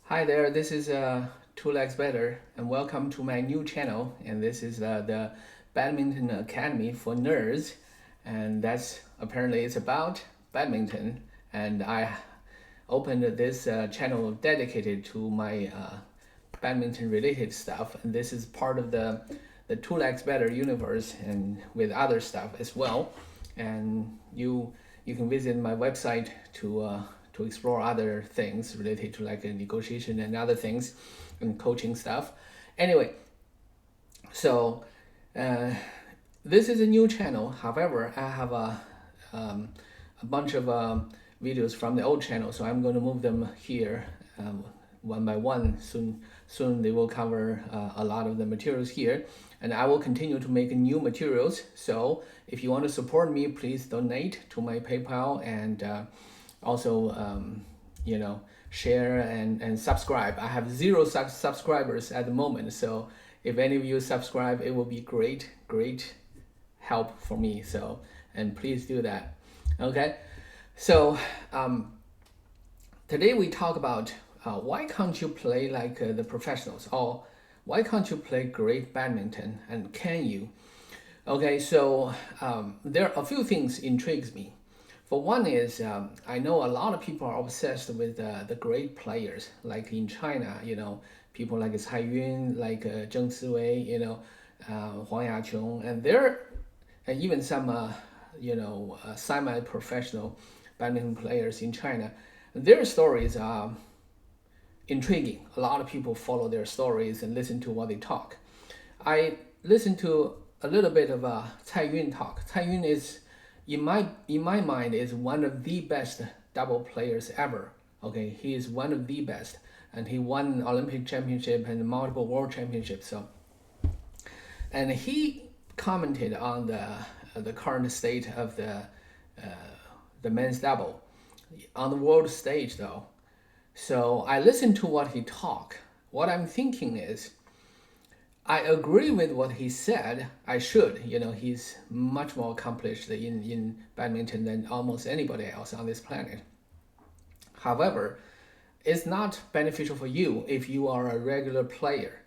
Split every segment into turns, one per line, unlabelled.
Hi there, this is Two Legs Better, and welcome to my new channel. And this is the Badminton Academy for Nerds, and that's apparently it's about badminton. And I opened this channel dedicated to my badminton related stuff, and this is part of the Two Legs Better universe, and with other stuff as well. And you can visit my website to explore other things related to like a negotiation and other things and coaching stuff. Anyway, so this is a new channel. However, I have a bunch of videos from the old channel, so I'm going to move them here one by one. Soon they will cover a lot of the materials here, and I will continue to make new materials. So if you want to support me, please donate to my PayPal, and also share and subscribe. I have zero subscribers at the moment, so if any of you subscribe, it will be great help for me. So, and please do that. Okay, so today we talk about why can't you play like the professionals, or why can't you play great badminton, and can you? Okay, so there are a few things intrigues me. For one is, I know a lot of people are obsessed with the great players, like in China, people like Tzu-ying, like Zheng Siwei, Huang Yaqiong, and even some, semi-professional badminton players in China. Their stories are intriguing. A lot of people follow their stories and listen to what they talk. I listened to a little bit of Cai Yun talk. Cai Yun is, in my mind, is one of the best double players ever. Okay, he is one of the best, and he won Olympic championship and multiple world championships. So, and he commented on the current state of the men's double on the world stage, though. So I listened to what he talked. What I'm thinking is, I agree with what he said. I should, he's much more accomplished in badminton than almost anybody else on this planet. However, it's not beneficial for you if you are a regular player.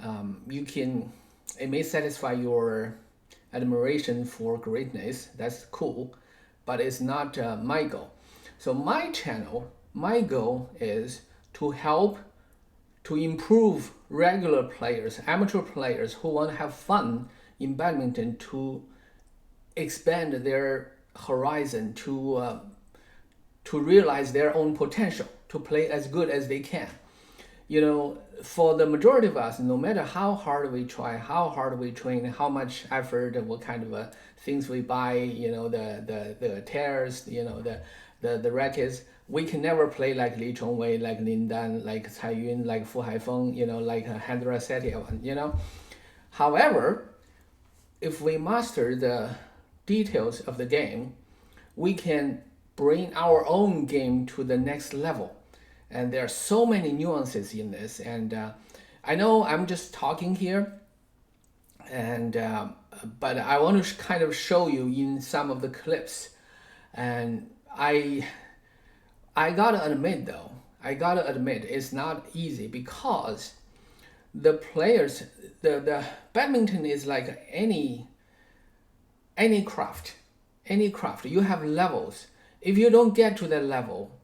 It may satisfy your admiration for greatness. That's cool, but it's not my goal. So my goal is to help to improve regular players, amateur players who want to have fun in badminton, to expand their horizon, to realize their own potential, to play as good as they can. For the majority of us, no matter how hard we try, how hard we train, how much effort, what kind of things we buy, the tears, the rackets, we can never play like Li Chongwei, like Lin Dan, like Cai Yun, like Fu Haifeng, like Hendra Setiev, However, if we master the details of the game, we can bring our own game to the next level. And there are so many nuances in this. And I know I'm just talking here, and but I want to kind of show you in some of the clips. And I gotta admit though, it's not easy, because the players, the badminton is like any craft. You have levels. If you don't get to that level,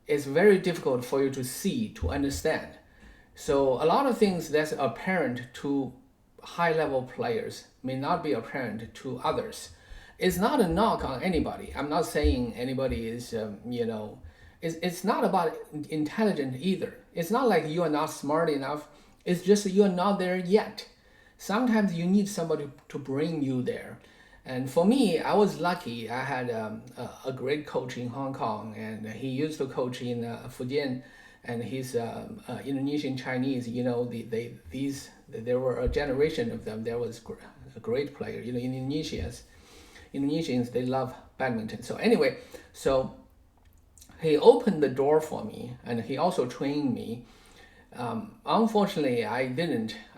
it's very difficult for you to see, to understand. So a lot of things that's apparent to high level players may not be apparent to others. It's not a knock on anybody. I'm not saying anybody is, it's not about intelligent either. It's not like you are not smart enough. It's just you are not there yet. Sometimes you need somebody to bring you there. And for me, I was lucky. I had a great coach in Hong Kong, and he used to coach in Fujian, and he's Indonesian Chinese. There were a generation of them. There was a great player. Indonesians, they love badminton. So anyway, so he opened the door for me, and he also trained me. Unfortunately, I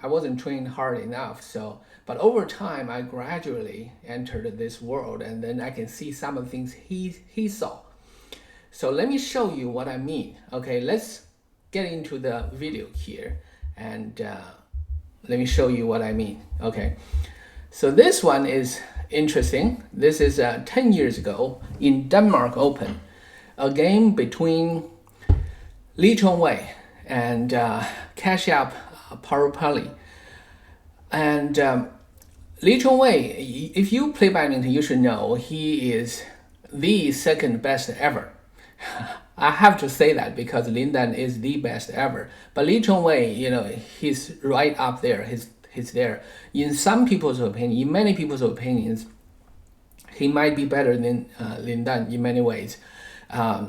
wasn't trained hard enough. So, but over time, I gradually entered this world, and then I can see some of the things he saw. So let me show you what I mean. Okay, let's get into the video here, and let me show you what I mean. Okay, so this one is interesting. This is 10 years ago in Denmark Open, a game between Chongwei LEE and Kashyap Parupalli. And Chongwei LEE, if you play badminton, you should know he is the second best ever. I have to say that because Lin Dan is the best ever. But Chongwei LEE, he's right up there. He's there. In some people's opinion, in many people's opinions, he might be better than Lin Dan in many ways. But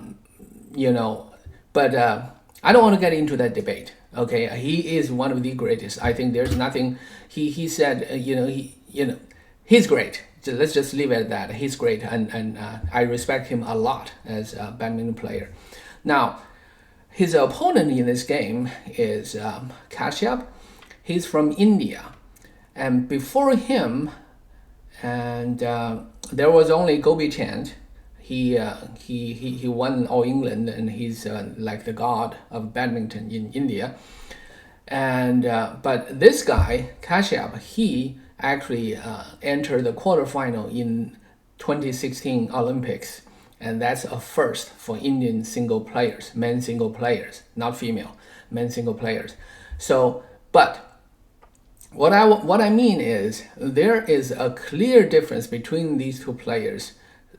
I don't want to get into that debate. Okay, he is one of the greatest. I think there's nothing. He said, he's great. So let's just leave it at that. He's great, and I respect him a lot as a badminton player. Now, his opponent in this game is Kashyap. He's from India, and before him, and there was only Gobi Chand. He won All England, and he's like the god of badminton in India. And but this guy Kashyap, he actually entered the quarterfinal in 2016 Olympics, and that's a first for Indian single players, men single players, not female, men single players. So, but what I mean is there is a clear difference between these two players.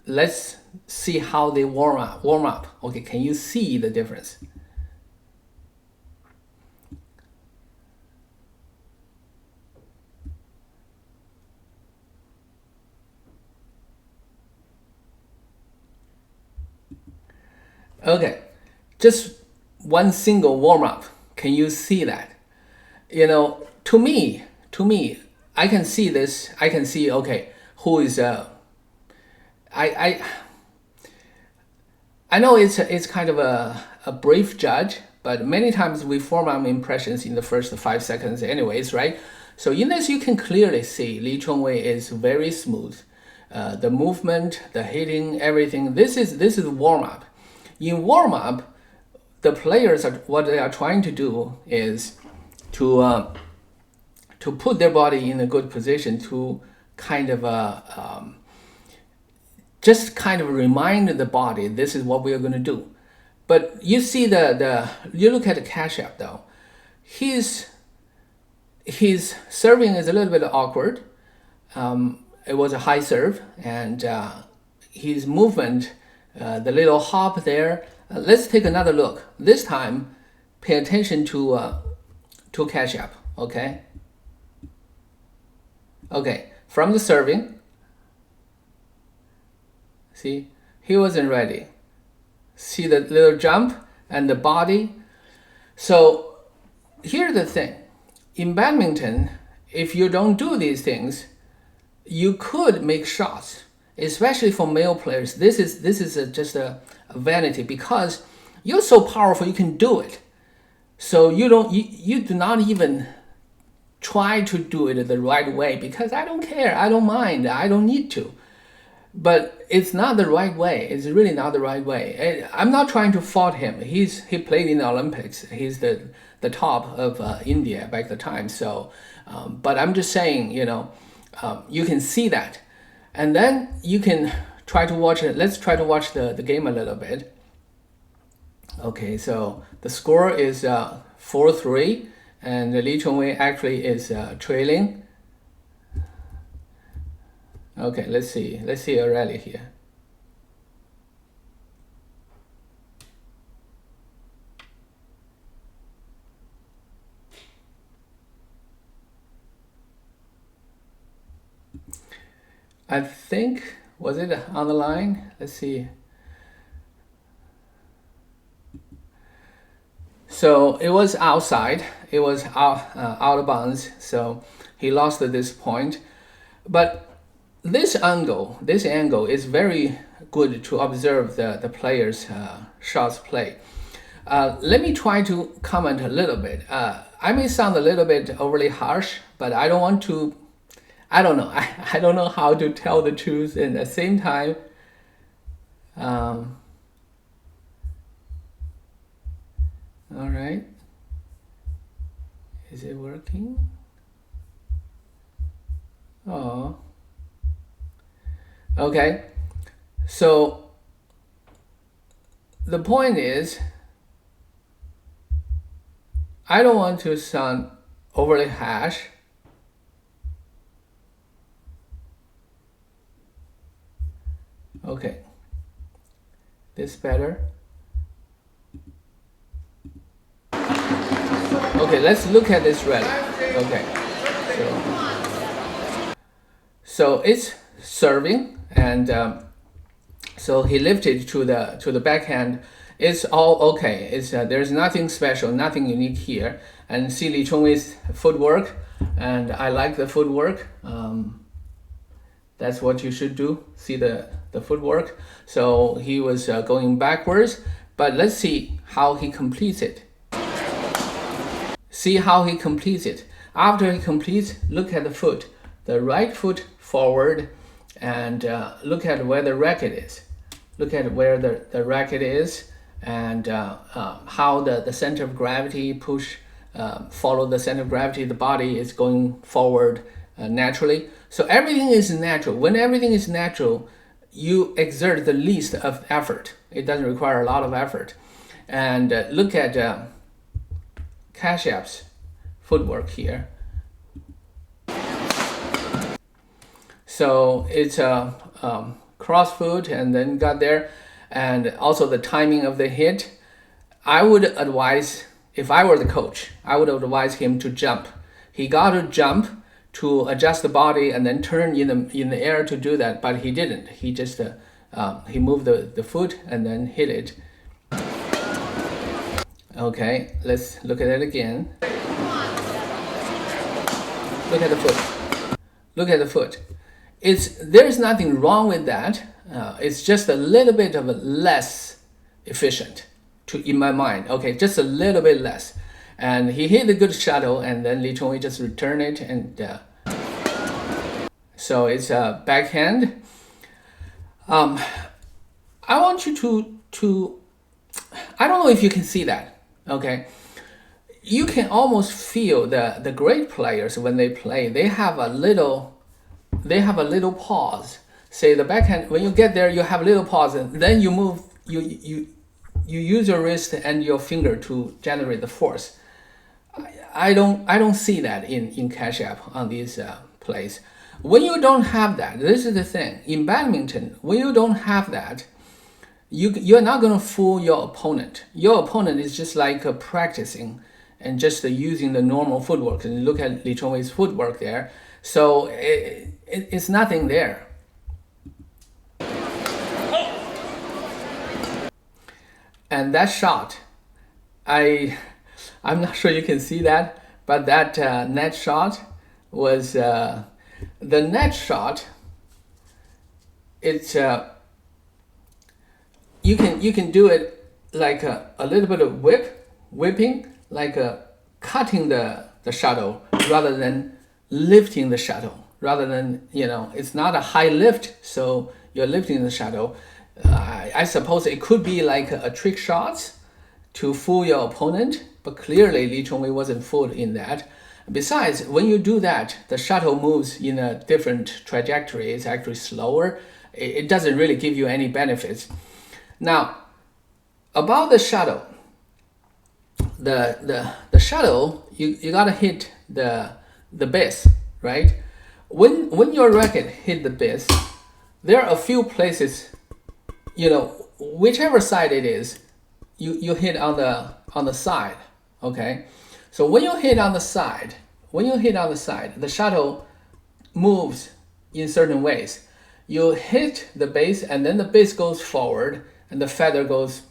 Let's see how they warm up. Okay, can you see the difference? Okay, just one single warm up. Can you see that? To me, I can see this. I can see, okay, who is I know it's kind of a brief judge, but many times we form our impressions in the first 5 seconds anyways, right? So in this, you can clearly see Chongwei LEE is very smooth. The movement, the hitting, everything. This is warm up. In warm up, the players what they are trying to do is to put their body in a good position to kind of just kind of remind the body this is what we are going to do. But you see you look at the Kashyap though, his serving is a little bit awkward. It was a high serve, and his movement, the little hop there. Let's take another look. This time, pay attention to Kashyap. Okay. Okay, from the serving. See, he wasn't ready. See the little jump and the body. So here's the thing. In badminton, if you don't do these things, you could make shots, especially for male players. This is just a vanity, because you're so powerful you can do it. So you do not even try to do it the right way, because I don't care, I don't mind, I don't need to. But it's not the right way. It's really not the right way. I'm not trying to fault him. He played in the Olympics. He's the top of India back at the time. So, but I'm just saying, you can see that, and then you can try to watch it. Let's try to watch the game a little bit. Okay, so the score is 4-3, and Chongwei LEE actually is trailing. Okay, let's see a rally here. I think, was it on the line? Let's see. So it was outside. It was out of bounds. So he lost at this point. But this angle is very good to observe the players' shots play. Let me try to comment a little bit. I may sound a little bit overly harsh, but I don't want to. I don't know. I don't know how to tell the truth, and at the same time, All right. Is it working? Oh. Okay. So the point is, I don't want to sound overly harsh. Okay. This better? Okay, let's look at this rally. Okay. So it's serving, and so he lifted to the backhand. It's all okay. It's there's nothing special, nothing unique here. And see Li Chongwei's footwork, and I like the footwork. That's what you should do. See the footwork. So he was going backwards, but let's see how he completes it. See how he completes it. After he completes, look at the foot. The right foot forward, and look at where the racket is. Look at where the racket is, and how the center of gravity follow the center of gravity. The body is going forward naturally. So everything is natural. When everything is natural, you exert the least of effort. It doesn't require a lot of effort. And look at Kashyap's footwork here. So it's a cross foot and then got there, and also the timing of the hit. I would advise, if I were the coach, I would advise him to jump. He got to jump to adjust the body and then turn in the air to do that, but he didn't. He just he moved the foot and then hit it. Okay, let's look at it again. Look at the foot. Look at the foot. There's nothing wrong with that. It's just a little bit of a less efficient, in my mind. Okay, just a little bit less. And he hit a good shuttle, and then Li Chongwei just returned it, and so it's a backhand. I want you to I don't know if you can see that. Okay, you can almost feel the great players when they play. They have a little pause. Say the backhand, when you get there, you have a little pause, and then you move. You use your wrist and your finger to generate the force. I don't see that in Kashyap on these plays. When you don't have that, this is the thing. In badminton, when you don't have that, you're not going to fool your opponent. Your opponent is just like practicing and just using the normal footwork. And look at Li Chongwei's footwork there. So it's nothing there. And that shot, I'm not sure you can see that, but that net shot was the net shot. It's you can do it like a little bit of whipping, like cutting the shuttle rather than lifting the shuttle. Rather than, it's not a high lift, so you're lifting the shuttle. I suppose it could be like a trick shot to fool your opponent, but clearly Li Chongwei wasn't fooled in that. Besides, when you do that, the shuttle moves in a different trajectory. It's actually slower. It doesn't really give you any benefits. Now, about the shuttle, the shuttle, you gotta hit the base, right? When your racket hit the base, there are a few places, whichever side it is, you hit on the side, okay? So when you hit on the side, the shuttle moves in certain ways. You hit the base, and then the base goes forward, and the feather goes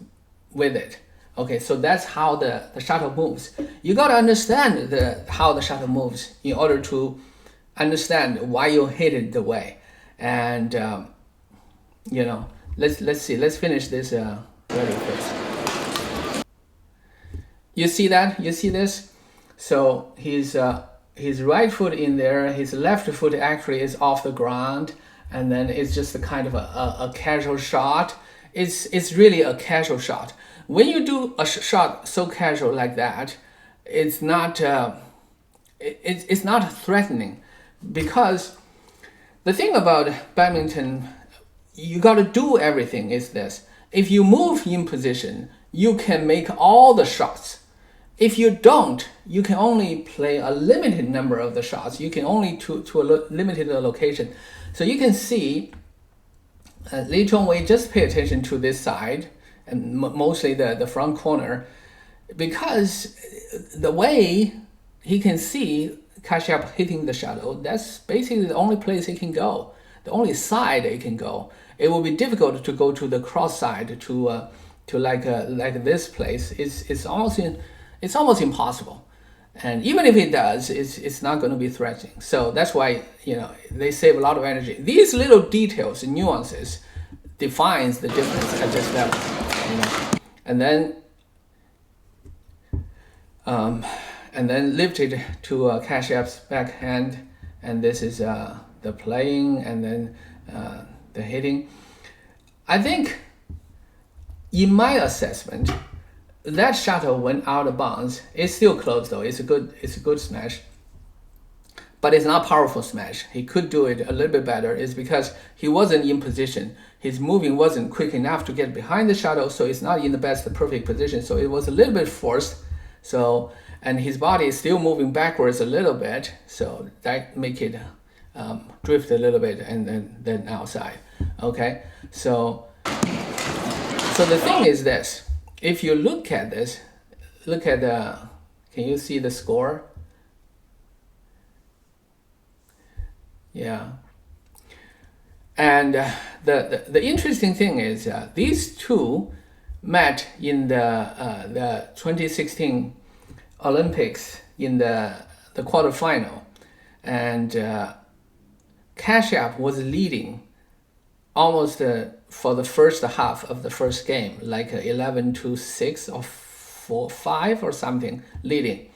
with it. Okay, so that's how the shuttle moves. You got to understand how the shuttle moves in order to understand why you hit it the way. And let's see. Let's finish this rally first. You see that? You see this? So his right foot in there, his left foot actually is off the ground, and then it's just a kind of a casual shot. it's really a casual shot. When you do a shot so casual like that, it's not it's not threatening, because the thing about badminton, you got to do everything is this. If you move in position, you can make all the shots. If you don't, you can only play a limited number of the shots. You can only to a limited location. So you can see Lee Chongwei just pay attention to this side, and mostly the front corner, because the way he can see Kashyap hitting the shuttle, that's basically the only place he can go, the only side he can go. It will be difficult to go to the cross side to like this place. It's almost impossible. And even if it does, it's not going to be threatening. So that's why, they save a lot of energy. These little details and nuances defines the difference at this level. And then lift it to Kashyap's backhand, and this is the playing, and then the hitting. I think, in my assessment, that shuttle went out of bounds. It's still close though. It's a good smash, but it's not powerful smash. He could do it a little bit better. It's because he wasn't in position. His moving wasn't quick enough to get behind the shuttle, so it's not in the perfect position. So it was a little bit forced. So, and his body is still moving backwards a little bit, so that make it drift a little bit and then outside. Okay, so the thing is this. If you look at this, can you see the score? Yeah. And the interesting thing is these two met in the 2016 Olympics in the quarterfinal, and Kashyap was leading almost for the first half of the first game, like 11-6 or 4-5 or something, leading.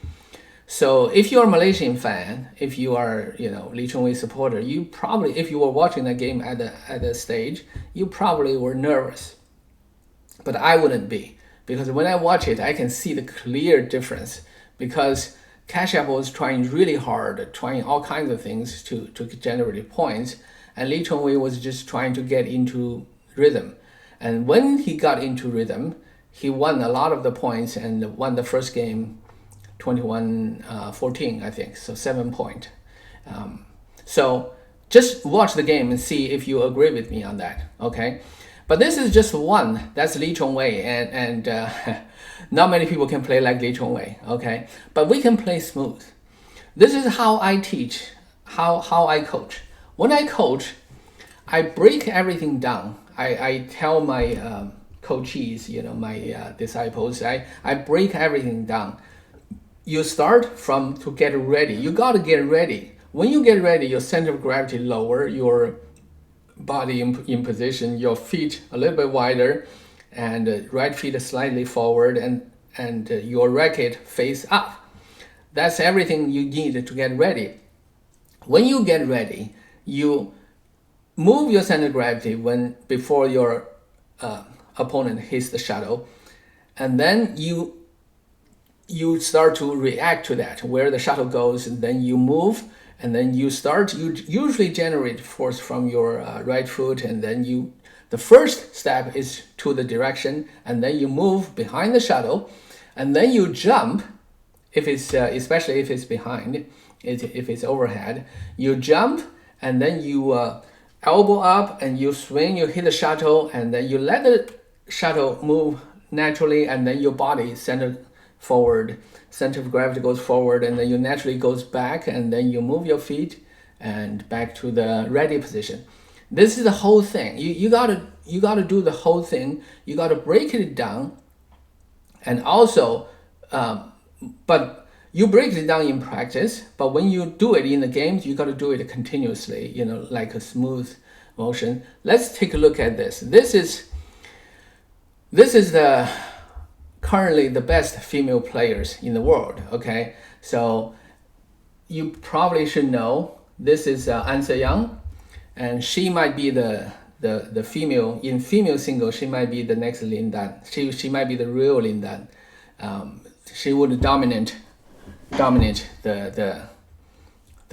So if you're a Malaysian fan, if you are Lee Chongwei supporter, you probably, if you were watching the game at the stage, you probably were nervous. But I wouldn't be, because when I watch it, I can see the clear difference, because Kashyap was trying really hard, trying all kinds of things to generate points, and Lee Chongwei was just trying to get into rhythm. And when he got into rhythm, he won a lot of the points and won the first game 21-14, I think, so 7 point. So just watch the game and see if you agree with me on that, okay? But this is just one. That's Lee Chongwei, and not many people can play like Lee Chongwei, okay? But we can play smooth. This is how I teach, how I coach. When I coach, I break everything down. I tell my coachees, my disciples, I break everything down. You start from to get ready. You got to get ready. When you get ready, your center of gravity lower, your body in position, your feet a little bit wider, and right feet slightly forward, and your racket face up. That's everything you need to get ready. When you get ready, you move your center of gravity before your opponent hits the shuttle, and then you start to react to that, where the shuttle goes, and then you move, and then you usually generate force from your right foot, and then the first step is to the direction, and then you move behind the shuttle, and then you jump, if it's especially if it's behind, if it's overhead, you jump, and then you elbow up, and you swing, you hit the shuttle, and then you let the shuttle move naturally, and then your body center forward, center of gravity goes forward, and then you naturally goes back, and then you move your feet and back to the ready position. This is the whole thing. You gotta do the whole thing. You gotta break it down, and also, but you break it down in practice. But when you do it in the games, you gotta do it continuously. Like a smooth motion. Let's take a look at this. This is the currently the best female players in the world, okay? So you probably should know this is An Se-young, and she might be the the female in female single, she might be the next Lin Dan. She might be the real Lin Dan. She would dominate the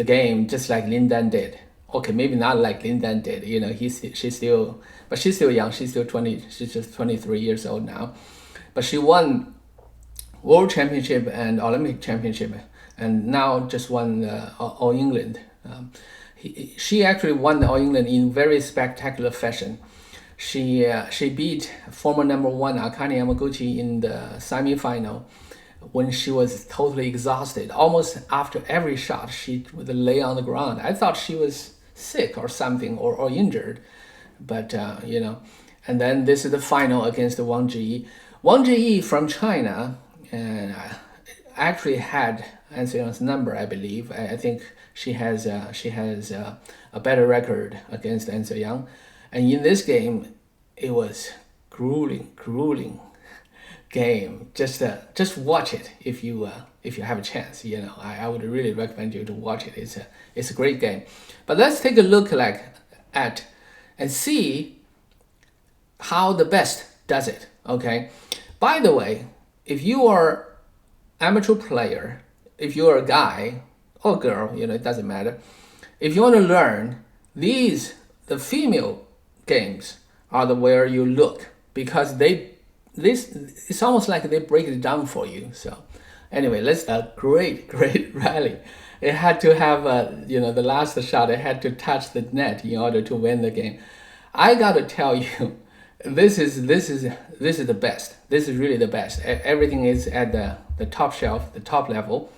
game just like Lin Dan did. Okay, maybe not like Lin Dan did. You know, she's still young. She's still 20. She's just 23 years old now, but she won World Championship and Olympic Championship, and now just won All England. She actually won the All England in very spectacular fashion. She beat former #1 Akane Yamaguchi in the semi-final when she was totally exhausted. Almost after every shot, she would lay on the ground. I thought she was sick or something, or injured, but you know. And then this is the final against Wang Zhiyi. Wang Zhiyi from China actually had An Se-young's number, I believe. I think she has a better record against An Se-young, and in this game, it was grueling game. Just watch it if you have a chance. You know, I would really recommend you to watch it. It's a great game. But let's take a look at and see how the best does it. Okay. By the way, if you are amateur player, if you're a guy or girl, you know, it doesn't matter. If you want to learn these, the female games are the where you look, because it's almost like they break it down for you. So anyway, let's great rally. It had to have you know, the last shot, it had to touch the net in order to win the game. I gotta tell you, this is the best. This is really the best. Everything is at the top shelf, the top level.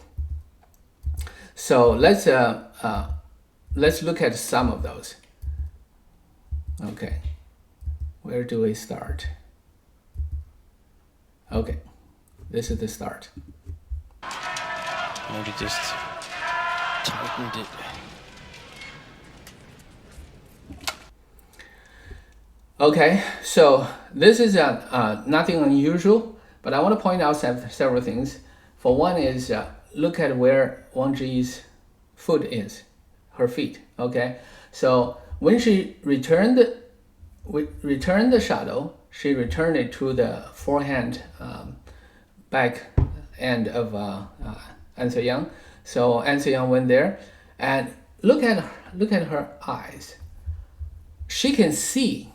So let's look at some of those. Okay, where do we start? Okay, this is the start.
Maybe just tightened it.
Okay, so this is nothing unusual, but I want to point out several things. For one is look at where Wang Zhiyi's foot is, her feet. Okay, so when she returned the shuttle, she returned it to the forehand back end of An Se-young. So An Se-young went there, and look at her eyes. She can see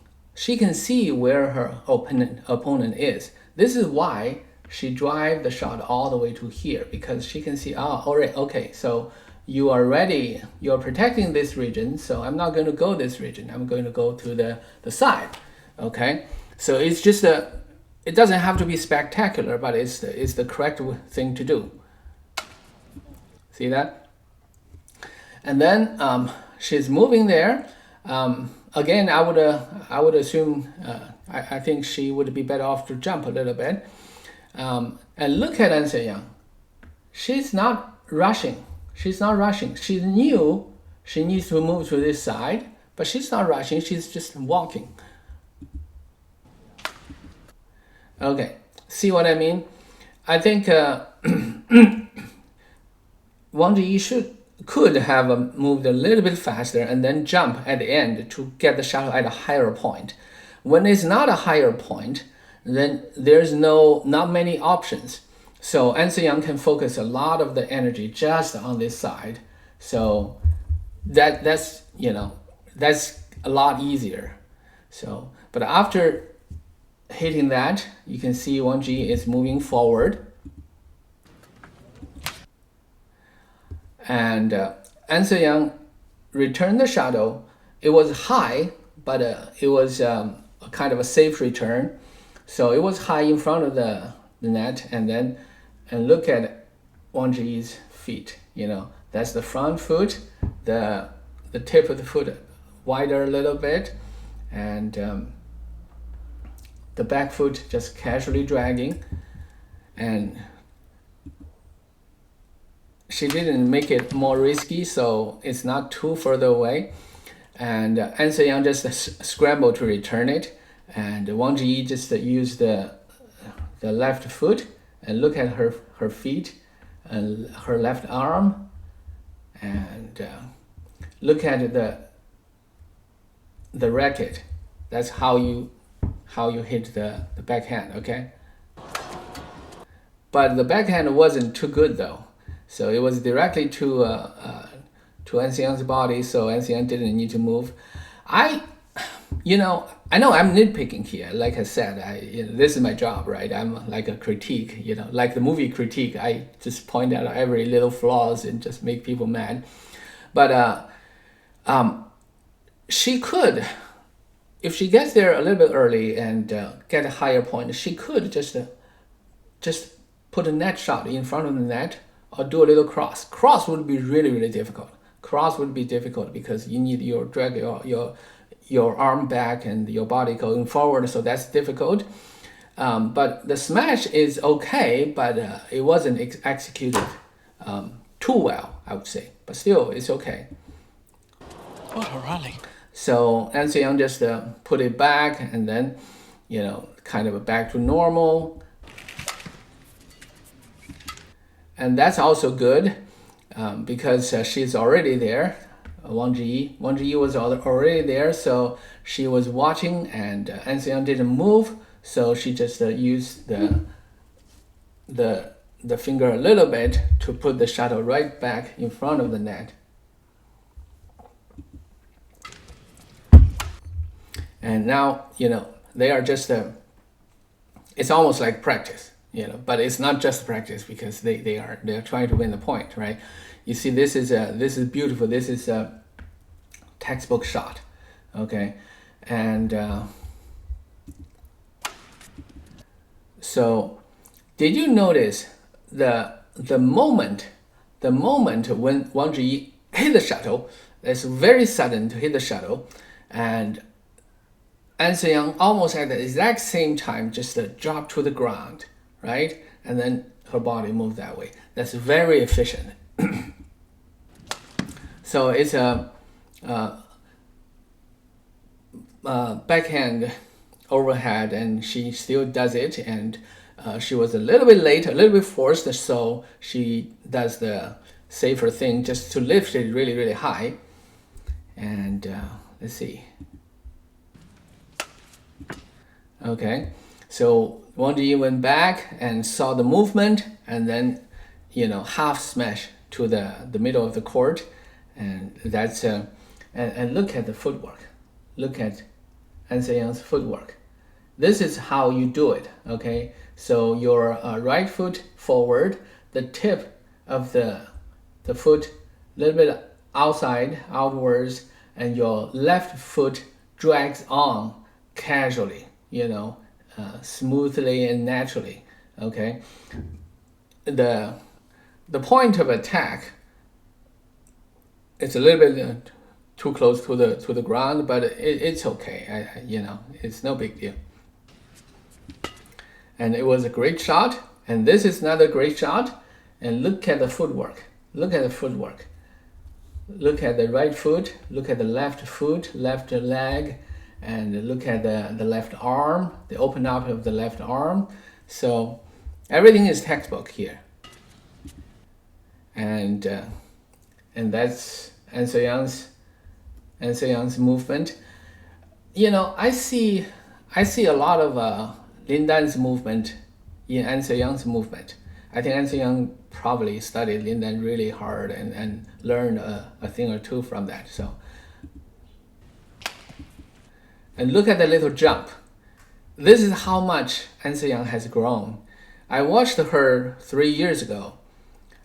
where her opponent is. This is why she drive the shot all the way to here, because she can see, all right, okay, so you are ready, you're protecting this region, so I'm not going to go this region, I'm going to go to the side. Okay, so it's just it doesn't have to be spectacular, but it's the correct thing to do. See that? And then she's moving there. Again, I would assume I think she would be better off to jump a little bit. And look at An Se-young. She's not rushing. She's not rushing. She knew she needs to move to this side, but she's not rushing. She's just walking. Okay, see what I mean? I think Wang Zhiyi could have moved a little bit faster and then jump at the end to get the shuttle at a higher point. When it's not a higher point, then there's not many options. So An Se-young can focus a lot of the energy just on this side. So that's a lot easier. So, but after hitting that, you can see Wang Zhiyi is moving forward. And An Se-young returned the shuttle. It was high, but it was a kind of a safe return. So it was high in front of the net, and look at Wang Zhiyi's feet. You know, that's the front foot, the tip of the foot wider a little bit, and the back foot just casually dragging, and she didn't make it more risky, so it's not too further away. And An Se-young just scrambled to return it, and Wang Zhiyi just used the left foot, and look at her feet and her left arm, and look at the racket. That's how you hit the backhand, okay? But the backhand wasn't too good though. So it was directly to An Se-young's body, so An Se-young didn't need to move. I know I'm nitpicking here. Like I said, this is my job, right? I'm like a critique, like the movie critique. I just point out every little flaws and just make people mad. But she could, if she gets there a little bit early and get a higher point, she could just put a net shot in front of the net or do a little cross. Cross would be really, really difficult. Cross would be difficult because you need your drag your arm back and your body going forward, so that's difficult. But the smash is okay, but it wasn't executed too well, I would say. But still, it's okay.
What a rally.
So An Se-young just put it back and then, kind of back to normal. And that's also good because she's already there. Wang Zhiyi was already there, so she was watching, and An Se-young didn't move, so she just used the finger a little bit to put the shuttle right back in front of the net. And now, they are just, it's almost like practice, but it's not just practice because they're trying to win the point, right? You see, this is beautiful. This is a textbook shot, okay? And so, did you notice the moment when Wang Zhiyi hit the shuttle? It's very sudden to hit the shuttle, and An Se-young almost at the exact same time just dropped to the ground, right? And then her body moved that way. That's very efficient. So it's a backhand overhead, and she still does it. And she was a little bit late, a little bit forced, so she does the safer thing just to lift it really, really high. And let's see. Okay, so Wang Zhiyi went back and saw the movement, and then half smash to the middle of the court, and that's and look at the footwork. Look at An Se-young's footwork. This is how you do it. Okay, so your right foot forward, the tip of the foot a little bit outwards, and your left foot drags on casually. Smoothly and naturally. Okay, the point of attack, it's a little bit too close to the ground, but it's okay. It's no big deal. And it was a great shot, and this is another great shot. And look at the footwork. Look at the footwork. Look at the right foot. Look at the left foot, left leg. And look at the left arm, the open up of the left arm. So everything is textbook here. And that's An Se-young's movement. I see a lot of Lin Dan's movement in An Se-young's movement. I think An Se-young probably studied Lin Dan really hard and learned a thing or two from that. So. And look at the little jump. This is how much An Se-young has grown. I watched her 3 years ago.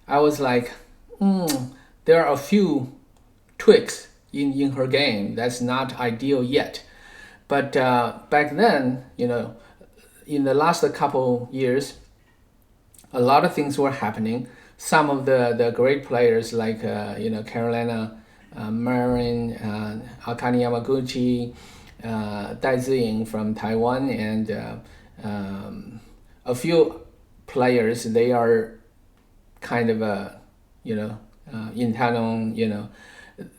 I was like, there are a few tweaks in her game that's not ideal yet. But back then, in the last couple years, a lot of things were happening. Some of the great players like Carolina Marin, Akane Yamaguchi, Tzu-ying from Taiwan, and a few players, they are kind of in Tanon,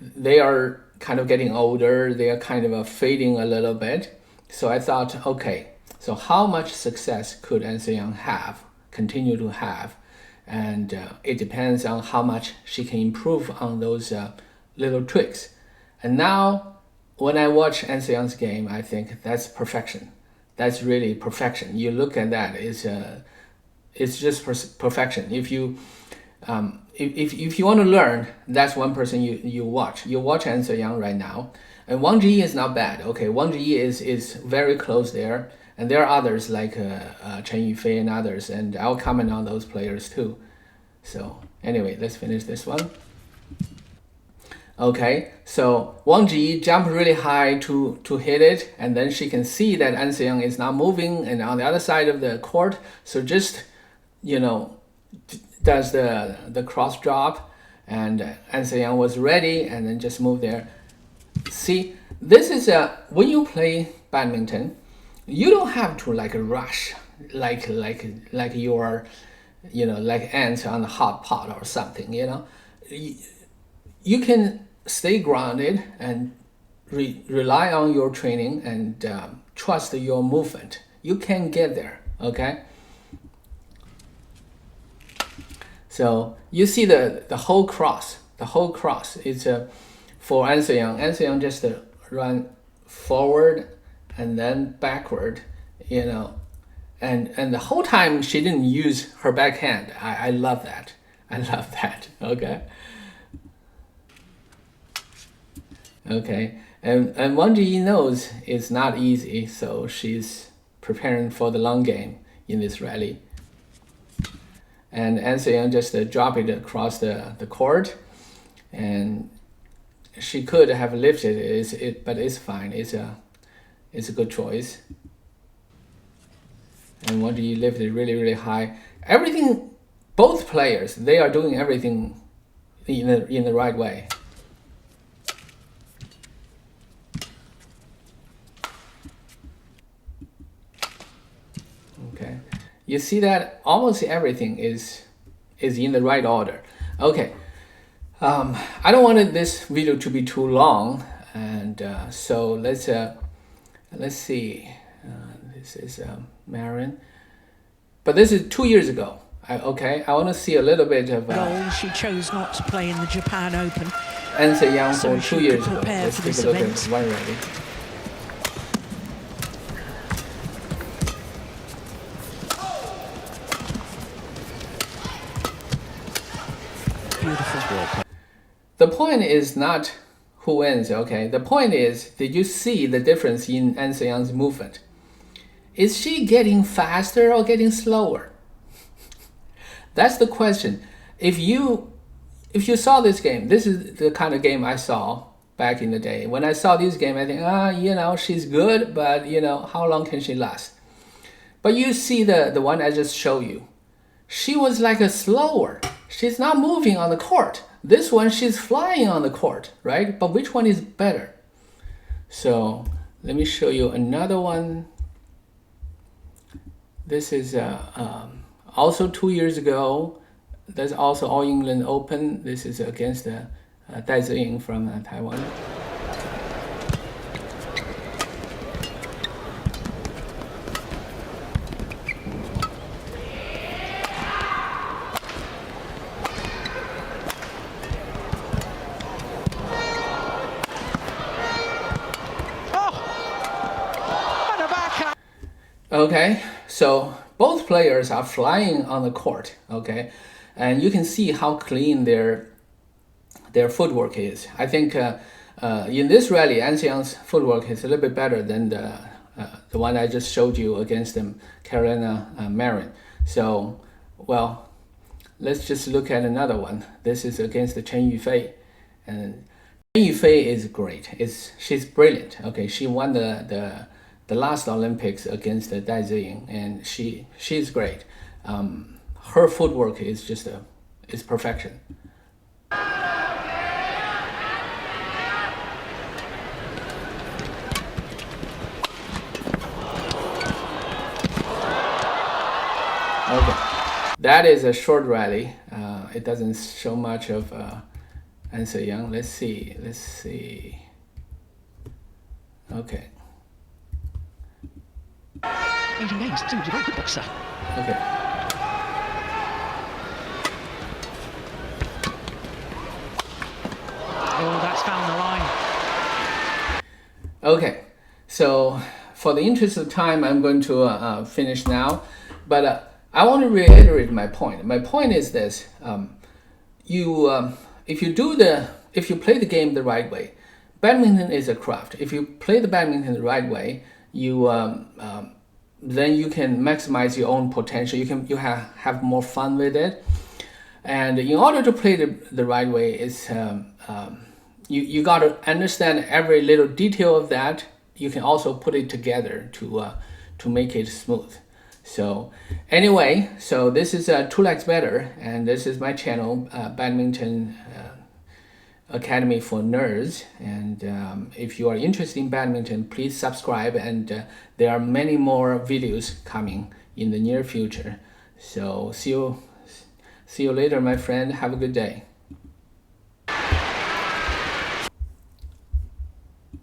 they are kind of getting older, they are kind of fading a little bit. So I thought, okay, so how much success could An Se-young continue to have? And it depends on how much she can improve on those little tricks. And now when I watch An Se-young's game, I think that's perfection. That's really perfection. You look at that, it's just perfection. If you want to learn, that's one person you watch. You watch An Se-young right now, and Wang Zhiyi is not bad. Okay, Wang Zhiyi is very close there, and there are others like Chen Yufei and others, and I'll comment on those players too. So anyway, let's finish this one. Okay, so Wang Zhiyi jumped really high to hit it, and then she can see that An Se-young is not moving and on the other side of the court. So just, does the cross drop, and An Se-young was ready, and then just move there. See, this is when you play badminton, you don't have to like rush like you're, like ants on a hot pot or something. You can stay grounded and rely on your training and trust your movement. You can get there, okay? So you see the whole cross. The whole cross is for An Se-young. An Se-young just run forward and then backward, and the whole time she didn't use her backhand. I love that. I love that. Okay. Okay, and Wang Zhiyi knows it's not easy, so she's preparing for the long game in this rally. And An Se-young just drop it across the court, and she could have lifted it, but it's fine. It's a good choice. And Wang Zhiyi lifted really, really high. Everything, both players, they are doing everything in the right way. Okay, you see that almost everything is in the right order. Okay, I don't want this video to be too long, and so let's see. This is Marin, but this is 2 years ago. I want to see a little bit of.
She chose not to play in the Japan Open.
An Se-young for
so
2 years ago.
Prepare
Let's
for
take
this
a look
event.
at one rally.
Beautiful.
The point is not who wins, okay? The point is, did you see the difference in An Se-young's movement? Is she getting faster or getting slower? That's the question. If you saw this game, this is the kind of game I saw back in the day. When I saw this game, I think, she's good, but how long can she last? But you see the one I just showed you. She was like a slower. She's not moving on the court. This one, she's flying on the court, right? But which one is better? So let me show you another one. This is also 2 years ago. That's also All England Open. This is against Tzu-ying from Taiwan. Okay, so both players are flying on the court, okay? And you can see how clean their footwork is. I think in this rally, An Se-young's footwork is a little bit better than the one I just showed you against Carolina Marin. So, well, let's just look at another one. This is against the Chen Yufei. And Chen Yufei is great. She's brilliant, okay? She won the last Olympics against Tzu-ying, and she's great. Her footwork is just is perfection. Okay, that is a short rally. It doesn't show much of An Se-young. Let's see. Okay.
18 games, he's a very good boxer.
Okay.
Oh, that's found the line.
Okay, so for the interest of time, I'm going to finish now, but I want to reiterate my point. My point is this: if you play the game the right way, badminton is a craft. If you play the badminton the right way, then you can maximize your own potential. You have more fun with it, and in order to play the right way, you got to understand every little detail of that. You can also put it together to make it smooth. So anyway, so this is Two Legs Better, and this is my channel, Badminton Academy for Nerds. And if you are interested in badminton, please subscribe, and there are many more videos coming in the near future. So see you later, my friend. Have a good day.